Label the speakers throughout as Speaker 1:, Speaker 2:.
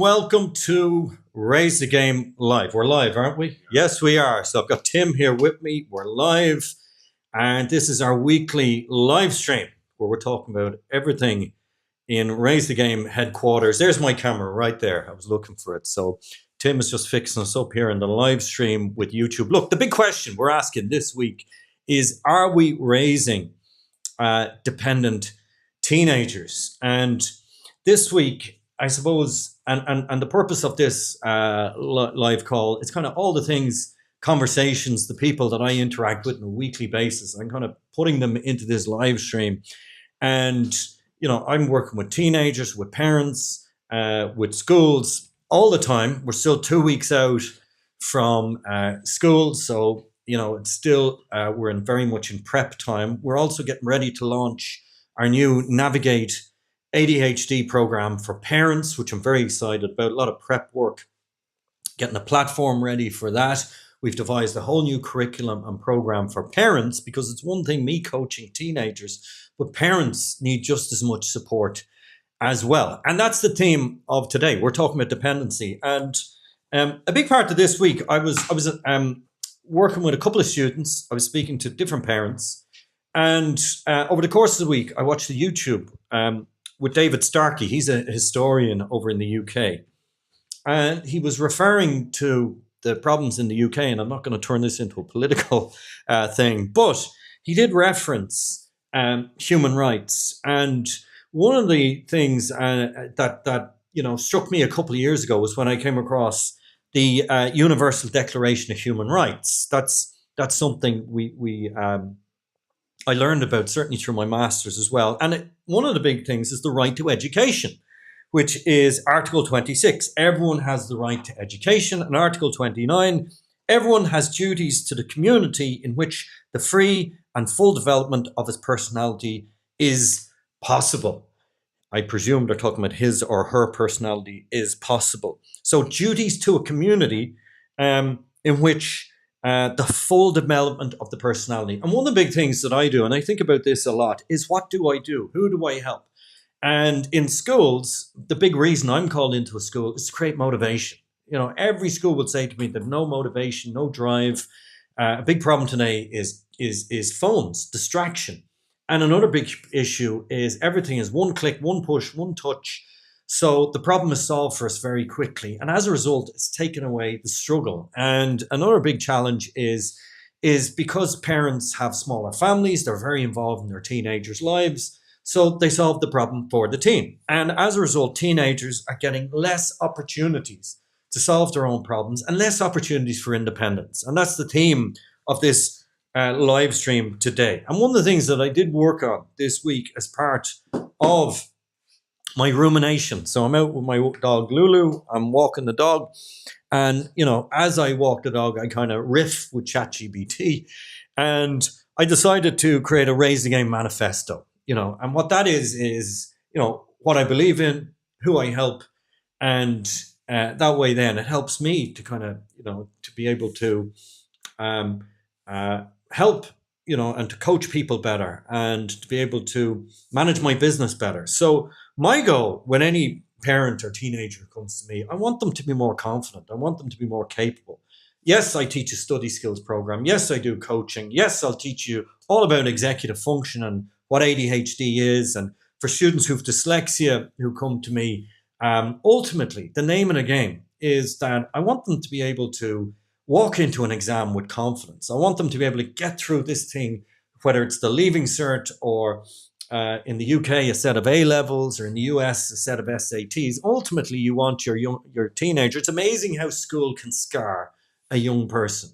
Speaker 1: welcome to Raise the Game Live. We're live, aren't we? Yes, we are. So I've got Tim here with me. We're live. And this is our weekly live stream where we're talking about everything in Raise the Game headquarters. There's my camera right there. I was looking for it. So Tim is just fixing us up here in the live stream with YouTube. Look, the big question we're asking this week is, are we raising dependent teenagers? And this week, I suppose, and the purpose of this live call, it's kind of all the things, conversations, the people that I interact with on a weekly basis. I'm kind of putting them into this live stream. And, you know, I'm working with teenagers, with parents, with schools all the time. We're still 2 weeks out from school. So, you know, it's still, we're very much in prep time. We're also getting ready to launch our new Navigate ADHD program for parents, which I'm very excited about. A lot of prep work, getting a platform ready for that. We've devised a whole new curriculum and program for parents, because it's one thing me coaching teenagers, but parents need just as much support as well. And that's the theme of today. We're talking about dependency. And a big part of this week, I was working with a couple of students. I was speaking to different parents. And over the course of the week, I watched the YouTube with David Starkey. He's a historian over in the UK. And he was referring to the problems in the UK, and I'm not going to turn this into a political thing, but he did reference human rights. And one of the things that you know struck me a couple of years ago was when I came across the Universal Declaration of Human Rights. That's something I learned about, certainly through my master's as well. And one of the big things is the right to education, which is Article 26. Everyone has the right to education. And Article 29, everyone has duties to the community in which the free and full development of his personality is possible. I presume they're talking about his or her personality is possible. So duties to a community in which the full development of the personality. And one of the big things that I do, and I think about this a lot, is what do I do? Who do I help? And in schools, the big reason I'm called into a school is to create motivation. You know, every school would say to me that no motivation, no drive. A big problem today is phones, distraction. And another big issue is everything is one click, one push, one touch. So the problem is solved for us very quickly. And as a result, it's taken away the struggle. And another big challenge is because parents have smaller families, they're very involved in their teenagers' lives. So they solve the problem for the teen. And as a result, teenagers are getting less opportunities to solve their own problems and less opportunities for independence. And that's the theme of this live stream today. And one of the things that I did work on this week as part of my rumination. So I'm out with my dog Lulu, I'm walking the dog. And, you know, as I walk the dog, I kind of riff with ChatGPT. And I decided to create a Raise the Game manifesto. You know, and what that is, you know, what I believe in, who I help. And that way then it helps me to kind of, you know, to be able to help, you know, and to coach people better and to be able to manage my business better. So my goal when any parent or teenager comes to me, I want them to be more confident. I want them to be more capable. Yes, I teach a study skills program. Yes, I do coaching. Yes, I'll teach you all about executive function and what ADHD is. And for students who've dyslexia who come to me, ultimately, the name of the game is that I want them to be able to walk into an exam with confidence. I want them to be able to get through this thing, whether it's the Leaving Cert or in the UK, a set of A-levels, or in the US, a set of SATs. Ultimately, you want your teenager. It's amazing how school can scar a young person.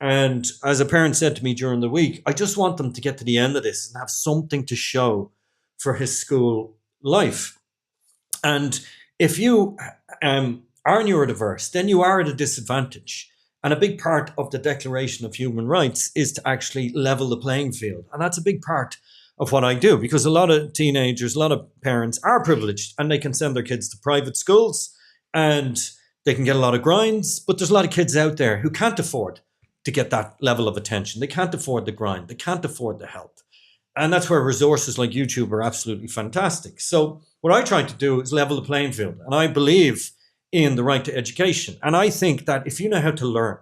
Speaker 1: And as a parent said to me during the week, I just want them to get to the end of this and have something to show for his school life. And if you are neurodiverse, then you are at a disadvantage. And a big part of the Declaration of Human Rights is to actually level the playing field. And that's a big part of what I do, because a lot of teenagers, a lot of parents are privileged and they can send their kids to private schools and they can get a lot of grinds. But there's a lot of kids out there who can't afford to get that level of attention. They can't afford the grind. They can't afford the help. And that's where resources like YouTube are absolutely fantastic. So what I try to do is level the playing field. And I believe in the right to education. And I think that if you know how to learn,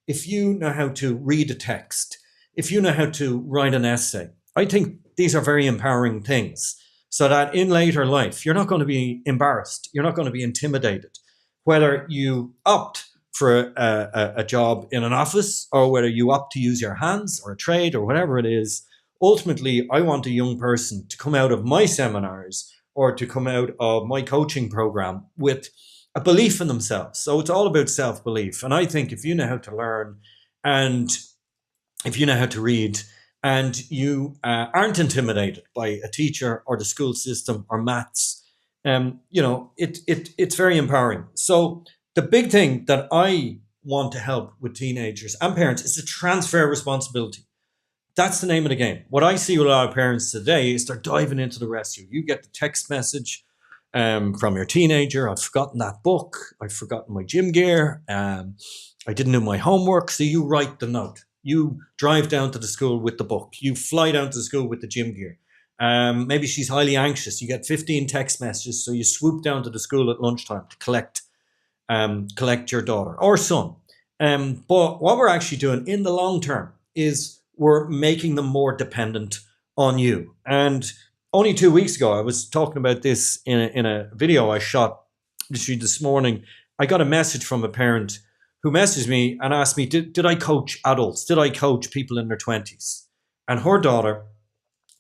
Speaker 1: if you know how to read a text, if you know how to write an essay, I think these are very empowering things, so that in later life, you're not going to be embarrassed. You're not going to be intimidated, whether you opt for a job in an office or whether you opt to use your hands or a trade or whatever it is. Ultimately, I want a young person to come out of my seminars or to come out of my coaching program with a belief in themselves. So it's all about self-belief. And I think if you know how to learn, and if you know how to read, and you aren't intimidated by a teacher or the school system or maths, it's very empowering. So the big thing that I want to help with teenagers and parents is to transfer responsibility. That's the name of the game. What I see with a lot of parents today is they're diving into the rescue. You get the text message from your teenager: I've forgotten that book, I've forgotten my gym gear, I didn't do my homework. So you write the note. You drive down to the school with the book. You fly down to the school with the gym gear. Maybe she's highly anxious. You get 15 text messages, so you swoop down to the school at lunchtime to collect your daughter or son. But what we're actually doing in the long term is we're making them more dependent on you. And only 2 weeks ago, I was talking about this in a video I shot literally this morning. I got a message from a parent who messaged me and asked me, did I coach adults? Did I coach people in their 20s? And her daughter,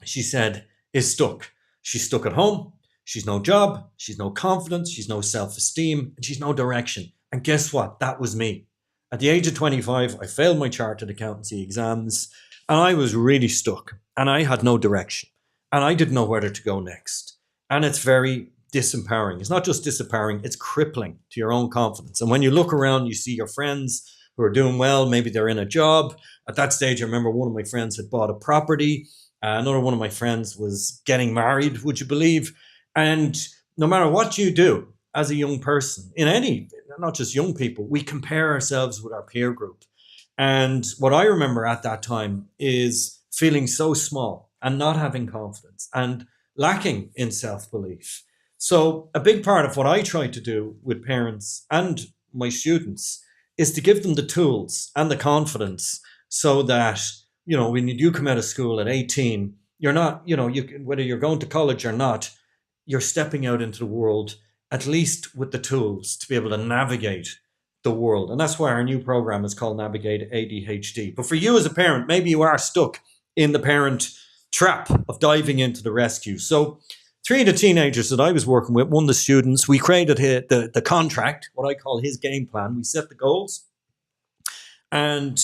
Speaker 1: she said, is stuck. She's stuck at home. She's no job. She's no confidence. She's no self-esteem. And she's no direction. And guess what? That was me. At the age of 25, I failed my chartered accountancy exams, and I was really stuck, and I had no direction, and I didn't know where to go next. And it's very disempowering. It's not just disempowering, it's crippling to your own confidence. And when you look around, you see your friends who are doing well. Maybe they're in a job. At that stage, I remember one of my friends had bought a property. Another one of my friends was getting married, would you believe? And no matter what you do as a young person, in any, not just young people, we compare ourselves with our peer group. And what I remember at that time is feeling so small and not having confidence and lacking in self-belief. So a big part of what I try to do with parents and my students is to give them the tools and the confidence so that, when you do come out of school at 18, you're not, whether you're going to college or not, you're stepping out into the world, at least with the tools to be able to navigate the world. And that's why our new program is called Navigate ADHD. But for you as a parent, maybe you are stuck in the parent trap of diving into the rescue. So 3 of the teenagers that I was working with, one of the students, we created the contract, what I call his game plan. We set the goals. And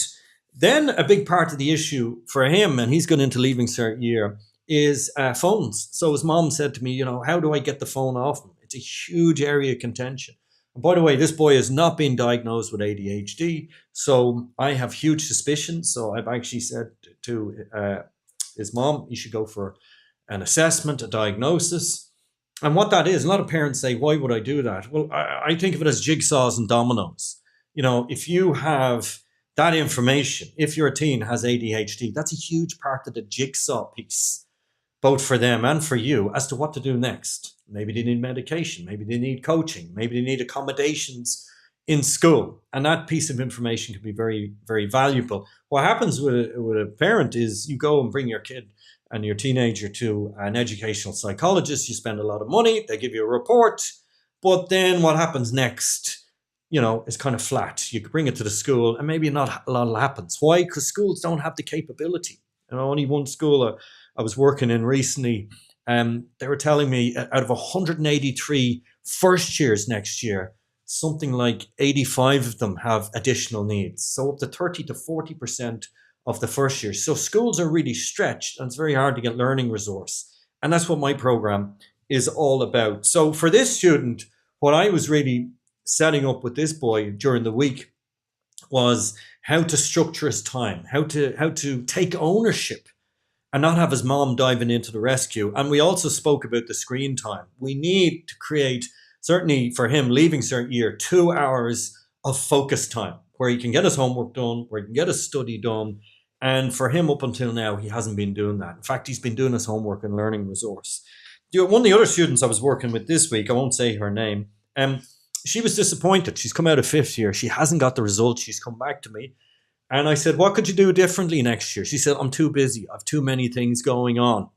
Speaker 1: then a big part of the issue for him, and he's going into Leaving Cert year, is phones. So his mom said to me, how do I get the phone off him? It's a huge area of contention. And by the way, this boy has not been diagnosed with ADHD. So I have huge suspicions. So I've actually said to his mom, he should go for an assessment, a diagnosis. And what that is, a lot of parents say, why would I do that? Well, I think of it as jigsaws and dominoes. If you have that information, if your teen has ADHD, that's a huge part of the jigsaw piece, both for them and for you, as to what to do next. Maybe they need medication, maybe they need coaching, maybe they need accommodations in school. And that piece of information can be very, very valuable. What happens with a parent is you go and bring your kid and your teenager to an educational psychologist, you spend a lot of money, they give you a report, but then what happens next, is kind of flat. You bring it to the school and maybe not a lot happens. Why? Because schools don't have the capability. Only one school I was working in recently, they were telling me out of 183 first years next year, something like 85 of them have additional needs. So up to 30 to 40% of the first years. So schools are really stretched and it's very hard to get learning resource. And that's what my program is all about. So for this student, what I was really setting up with this boy during the week was how to structure his time, how to take ownership and not have his mom diving into the rescue. And we also spoke about the screen time. We need to create, certainly for him, Leaving Cert year, 2 hours of focus time where he can get his homework done, where he can get his study done. And for him, up until now, he hasn't been doing that. In fact, he's been doing his homework and learning resource. One of the other students I was working with this week, I won't say her name, she was disappointed. She's come out of fifth year. She hasn't got the results. She's come back to me. And I said, what could you do differently next year? She said, I'm too busy. I've too many things going on.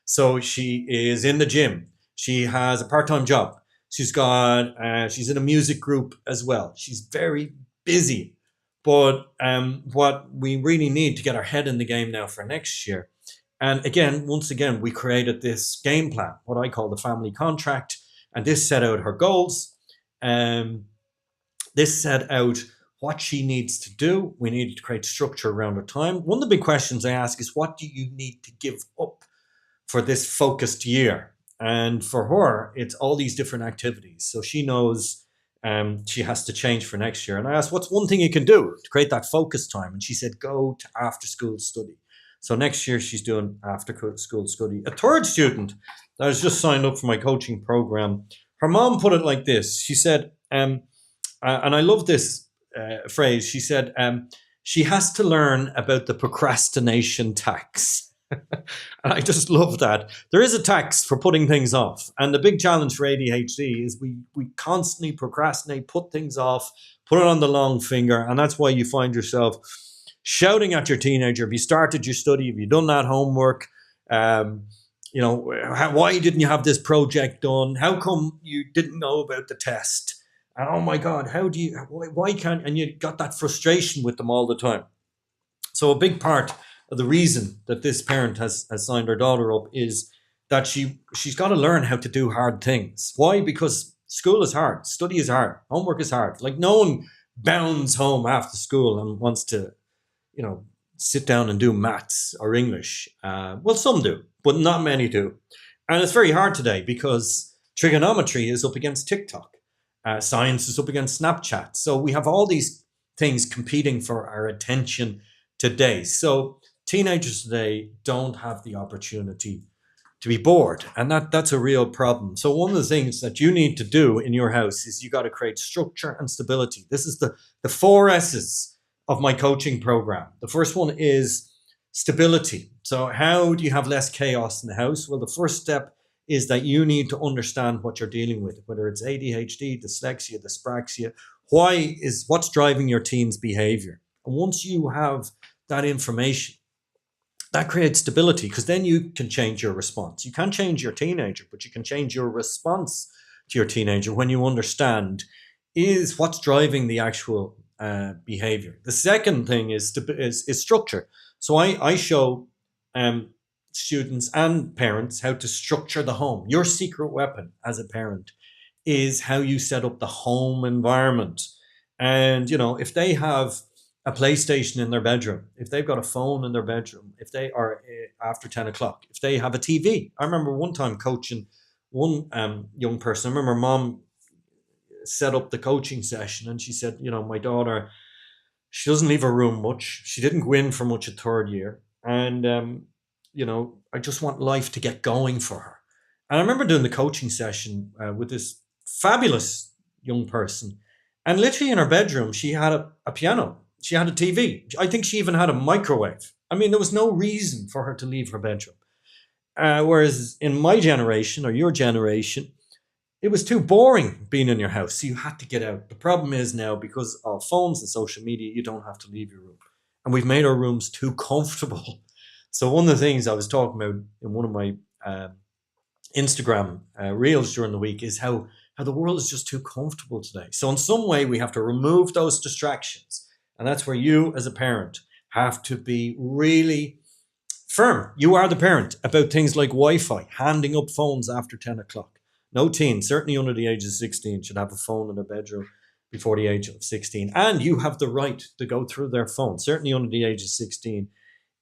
Speaker 1: So she is in the gym. She has a part-time job. She's in a music group as well. She's very busy. But what we really need to get our head in the game now for next year. And again, once again, we created this game plan, what I call the family contract. And this set out her goals. This set out what she needs to do. We need to create structure around her time. One of the big questions I ask is, what do you need to give up for this focused year? And for her, it's all these different activities. So she knows she has to change for next year. And I asked, what's one thing you can do to create that focus time? And she said, go to after school study. So next year she's doing after school study. A third student that has just signed up for my coaching program, her mom put it like this. She said, and I love this phrase. She said, she has to learn about the procrastination tax. And I just love that. There is a tax for putting things off. And the big challenge for ADHD is we constantly procrastinate, put things off, put it on the long finger. And that's why you find yourself shouting at your teenager. Have you started your study? Have you done that homework? Why didn't you have this project done? How come you didn't know about the test? And oh my God, why can't, and you got that frustration with them all the time. So a big part of the reason that this parent has signed her daughter up is that she's got to learn how to do hard things. Why? Because school is hard, study is hard, homework is hard. Like no one bounds home after school and wants to, sit down and do maths or English. Well, some do, but not many do. And it's very hard today because trigonometry is up against TikTok. Science is up against Snapchat. So we have all these things competing for our attention today. So teenagers today don't have the opportunity to be bored. And that's a real problem. So one of the things that you need to do in your house is you got to create structure and stability. This is the 4 S's of my coaching program. The first one is stability. So how do you have less chaos in the house? Well, the first step is that you need to understand what you're dealing with, whether it's ADHD, dyslexia, dyspraxia. What's driving your teen's behavior? And once you have that information, that creates stability, because then you can change your response. You can't change your teenager, but you can change your response to your teenager when you understand is what's driving the actual behavior. The second thing is structure. So I show students and parents how to structure the home. Your secret weapon as a parent is how you set up the home environment. And, if they have a PlayStation in their bedroom, if they've got a phone in their bedroom, if they are after 10 o'clock, if they have a TV. I remember one time coaching one young person. I remember mom set up the coaching session and she said, my daughter, she doesn't leave her room much. She didn't go in for much at third year. And, I just want life to get going for her. And I remember doing the coaching session with this fabulous young person. And literally in her bedroom, she had a piano. She had a TV. I think she even had a microwave. I mean, there was no reason for her to leave her bedroom. Whereas in my generation or your generation, it was too boring being in your house. So you had to get out. The problem is now, because of phones and social media, you don't have to leave your room. And we've made our rooms too comfortable. So one of the things I was talking about in one of my Instagram reels during the week is how the world is just too comfortable today. So in some way, we have to remove those distractions. And that's where you as a parent have to be really firm. You are the parent about things like Wi-Fi, handing up phones after 10 o'clock. No teen, certainly under the age of 16, should have a phone in their bedroom before the age of 16. And you have the right to go through their phone, certainly under the age of 16,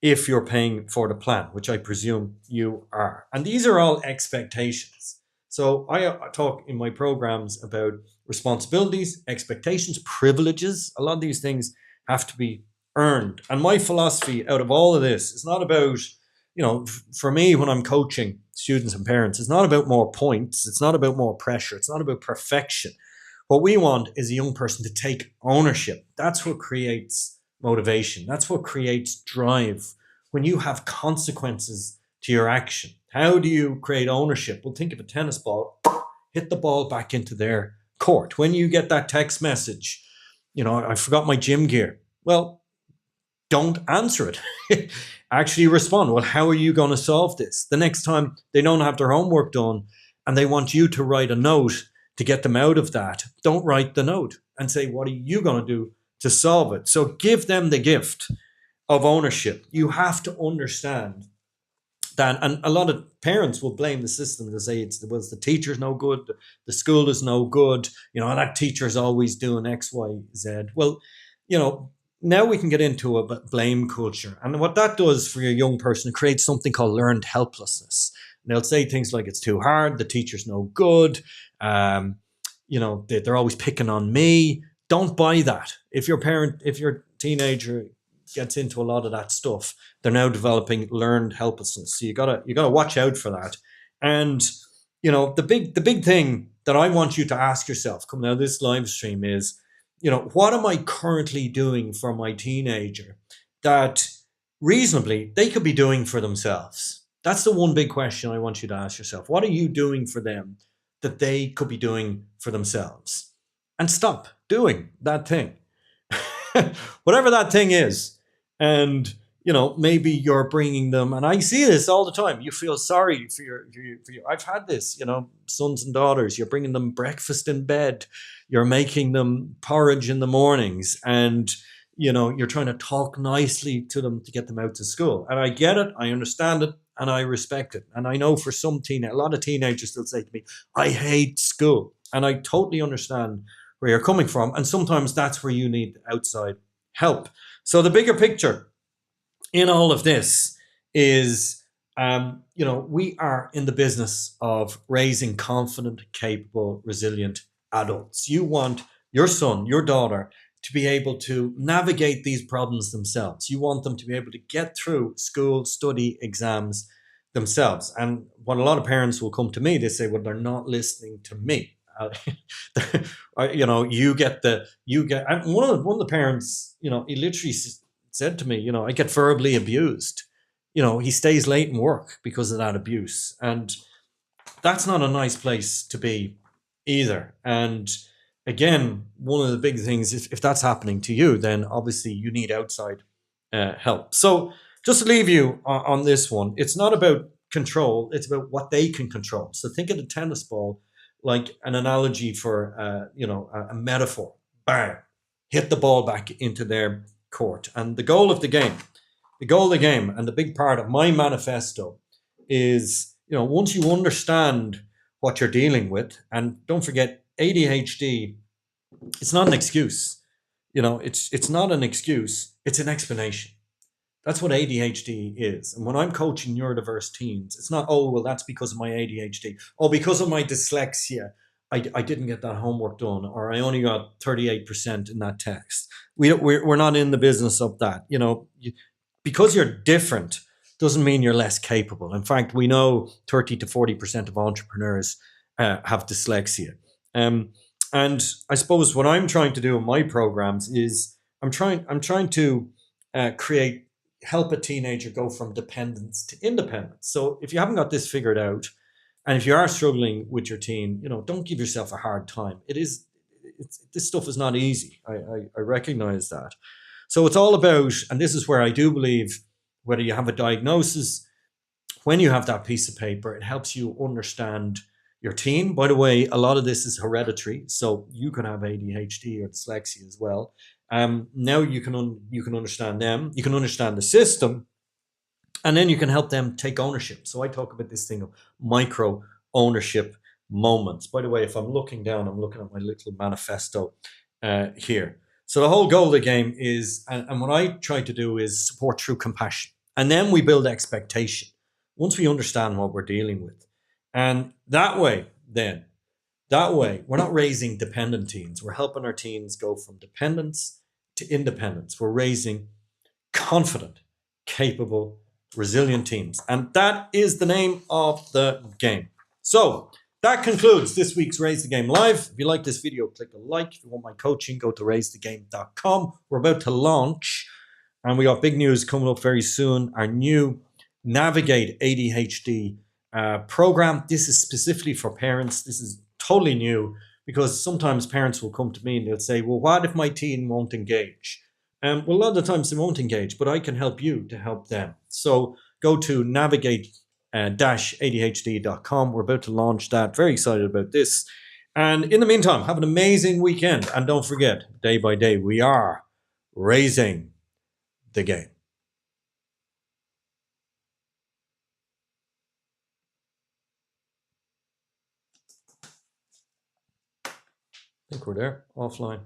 Speaker 1: if you're paying for the plan, which I presume you are. And these are all expectations. So I talk in my programs about responsibilities, expectations, privileges. A lot of these things have to be earned. And my philosophy out of all of this is not about, for me, when I'm coaching students and parents, it's not about more points. It's not about more pressure. It's not about perfection. What we want is a young person to take ownership. That's what creates motivation. That's what creates drive. When you have consequences to your action, how do you create ownership? Well, think of a tennis ball, hit the ball back into their court. When you get that text message, I forgot my gym gear. Well, don't answer it. Actually respond. Well, how are you going to solve this? The next time they don't have their homework done and they want you to write a note to get them out of that, don't write the note and say, what are you going to do to solve it? So give them the gift of ownership. You have to understand that, and a lot of parents will blame the system to say the teacher's no good, the school is no good, that teacher's always doing X, Y, Z. Well, now we can get into a blame culture. And what that does for your young person, it creates something called learned helplessness. And they'll say things like, it's too hard, the teacher's no good, they're always picking on me. Don't buy that. If your teenager gets into a lot of that stuff, they're now developing learned helplessness. So you gotta watch out for that. And the big thing that I want you to ask yourself coming out of this live stream is, what am I currently doing for my teenager that reasonably they could be doing for themselves? That's the one big question I want you to ask yourself. What are you doing for them that they could be doing for themselves? And stop doing that thing. Whatever that thing is. And, maybe you're bringing them, and I see this all the time. You feel sorry for your I've had this, sons and daughters. You're bringing them breakfast in bed. You're making them porridge in the mornings, and, you're trying to talk nicely to them to get them out to school. And I get it. I understand it. And I respect it. And I know for a lot of teenagers will say to me, I hate school. And I totally understand where you're coming from. And sometimes that's where you need outside help. So the bigger picture in all of this is, we are in the business of raising confident, capable, resilient adults. You want your son, your daughter to be able to navigate these problems themselves. You want them to be able to get through school, study, exams themselves. And when a lot of parents will come to me, they say, well, they're not listening to me. You get, and one of the parents, he literally said to me, I get verbally abused. He stays late in work because of that abuse. And that's not a nice place to be either. And again, one of the big things, if that's happening to you, then obviously you need outside help. So just to leave you on this one, it's not about control, it's about what they can control. So think of the tennis ball like an analogy for, a metaphor. Bang, hit the ball back into their court. And the goal of the game, and the big part of my manifesto is, once you understand what you're dealing with, and don't forget, ADHD, it's not an excuse. It's not an excuse, it's an explanation. That's what ADHD is. And when I'm coaching neurodiverse teens, it's not, oh, well, that's because of my ADHD. Oh, because of my dyslexia, I didn't get that homework done, or I only got 38% in that text. We're not in the business of that. Because you're different doesn't mean you're less capable. In fact, we know 30 to 40% of entrepreneurs have dyslexia. And I suppose what I'm trying to do in my programs is I'm trying to help a teenager go from dependence to independence. So if you haven't got this figured out, and if you are struggling with your teen, don't give yourself a hard time. This stuff is not easy. I recognize that. So it's all about, and this is where I do believe, whether you have a diagnosis, when you have that piece of paper, it helps you understand your teen. By the way, a lot of this is hereditary, so you can have ADHD or dyslexia as well. Now you can understand them, you can understand the system, and then you can help them take ownership. So I talk about this thing of micro ownership moments. By the way, if I'm looking down, I'm looking at my little manifesto here. So the whole goal of the game is, and what I try to do is support through compassion. And then we build expectation once we understand what we're dealing with. And that way, we're not raising dependent teens. We're helping our teens go from dependence to independence. We're raising confident, capable, resilient teens. And that is the name of the game. So that concludes this week's Raise the Game Live. If you like this video, click a like. If you want my coaching, go to RayseTheGame.com. We're about to launch, and we got big news coming up very soon. Our new Navigate ADHD program. This is specifically for parents. This is totally new because sometimes parents will come to me and they'll say, well, what if my teen won't engage? Well, a lot of the times they won't engage, but I can help you to help them. So go to navigate-adhd.com. We're about to launch that. Very excited about this. And in the meantime, have an amazing weekend. And don't forget, day by day, we are raising the game. I think we're there, offline.